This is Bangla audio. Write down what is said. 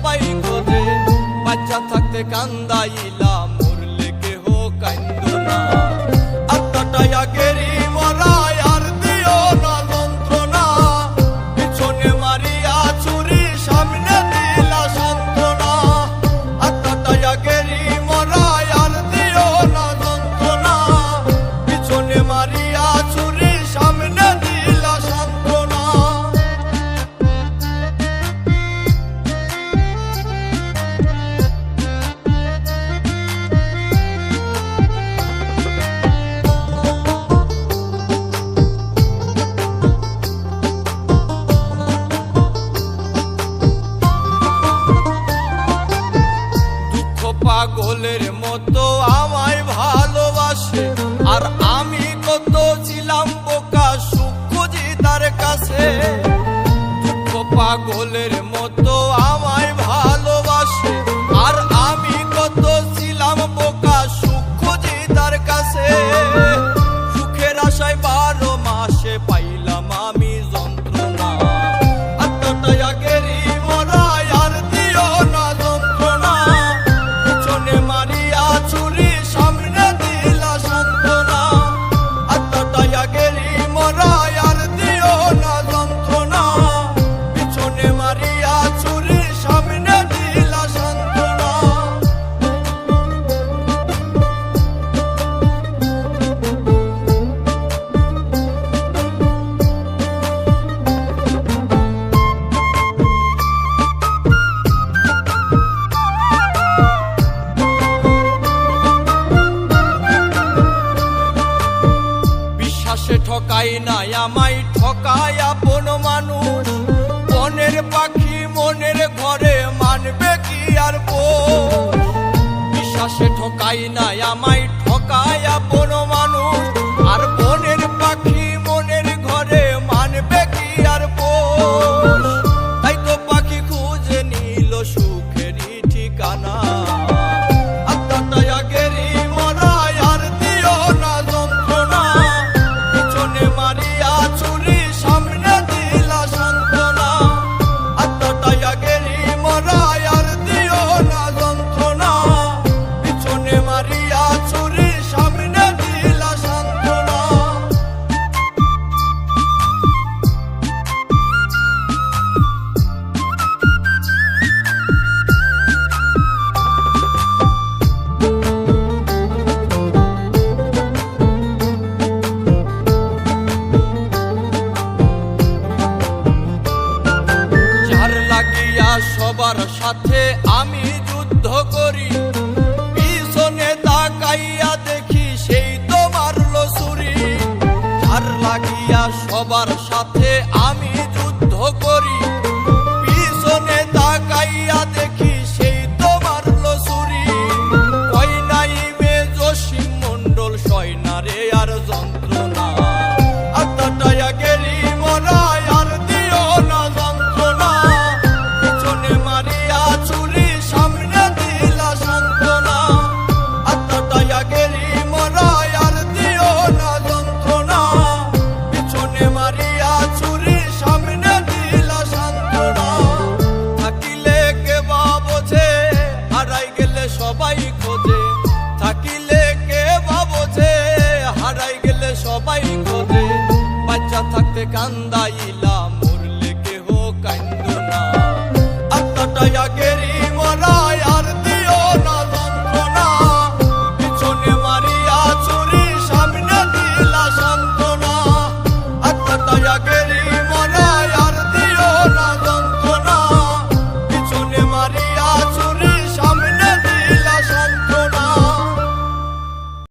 সবাই খোঁজে। বাচ্চা থাকতে কান্দাইলা, মরলে কেহ কান্দো না। আত্মাটাই আগেরই মরা, আর দিও না যন্ত্রণা। পিছনে মারিয়া ছুরি, সামনে দিলা সান্ত্বনা। আত্মাটাই আগেরই মরা, আর দিও না যন্ত্রণা। পিছনে মারিয়া ছুরি, সামনে দিলা সান্ত্বনা। পাগলের মতো আমায় ভালোবাসে, আর আমি কত ছিলাম বোকা, সুখ খুঁজি তার কাছে। দুঃখ পাগলের মতো আমায় ভালোবাসে, আর আমি কত ছিলাম বোকা, সুখ খুঁজি তার কাছে। সুখের আশায় 12 মাসে পাইলাম আমি যন্ত্রণা। আত্মাটাই আগেরই মরা, আর দিও না যন্ত্রণা। পিছনে মারিয়া ছুরি, সামনে দিলা সান্ত্বনা। আত্মাটাই আগেরই মরা, আর দিও না যন্ত্রণা। পিছনে মারিয়া ছুরি, সামনে দিলা সান্ত্বনা। বিশ্বাসে ঠকাই নাই আমায়, ঠকায় আপন মানুষ। বনের পাখি মনের ঘরে, মানবে কি আর পোষ। বিশ্বাসে ঠকাই নাই আমায়, ঠকায় আপন মানুষ। আর বনের পাখি মনের ঘরে, মানবে কি আর পোষ। তাই তো পাখি খুঁজে নিল সুখেরই ঠিকানা। আত্মাটাই আগেরই মরা, আর দিও না যন্ত্রণা। পিছনে মারিয়া ছুরি, সামনে দিলা সান্ত্বনা। আত্মাটাই আগেরই মরা, আর দিও না যন্ত্রণা। পিছনে মারিয়া ছুরি, সামনে দিলা সান্ত্বনা। যার লাগিয়া সবার সাথে আমি যুদ্ধ করি, পিছনে তাকাইয়া দেখি সেই তো মারলো ছুরি। যার লাগিয়া সবার সাথে আমি যুদ্ধ করি, পিছনে তাকাইয়া দেখি সেই তো মারলো ছুরি। কই নাই মে জসিম মণ্ডল, সয় না রে আর যন্ত্রণা। আত্মাটাই আগেরই মরা, আর দিও না যন্ত্রণা। পিছনে মারিয়া ছুরি, সামনে দিলা সান্ত্বনা। আত্মাটাই আগেরই মরা, আর দিও না যন্ত্রণা। পিছনে মারিয়া ছুরি, সামনে দিলা সান্ত্বনা। থাকিলে কে বা বোঝে, হারাই গেলে সবাই খোঁজে। থাকিলে কে বা বোঝে, হারাই গেলে সবাই খোঁজে। বাচ্চা থাকতে কান্দাইলা, মরলে কেহ কান্দো না। আত্মাটাই আগে